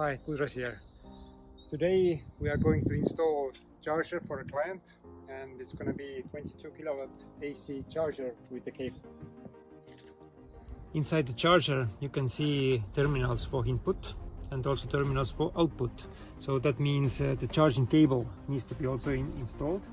Hi, Kudras here. Today we are going to install charger for a client, and it's going to be 22 kilowatt AC charger with the cable. Inside the charger you can see terminals for input and also terminals for output. So that means the charging cable needs to be also installed.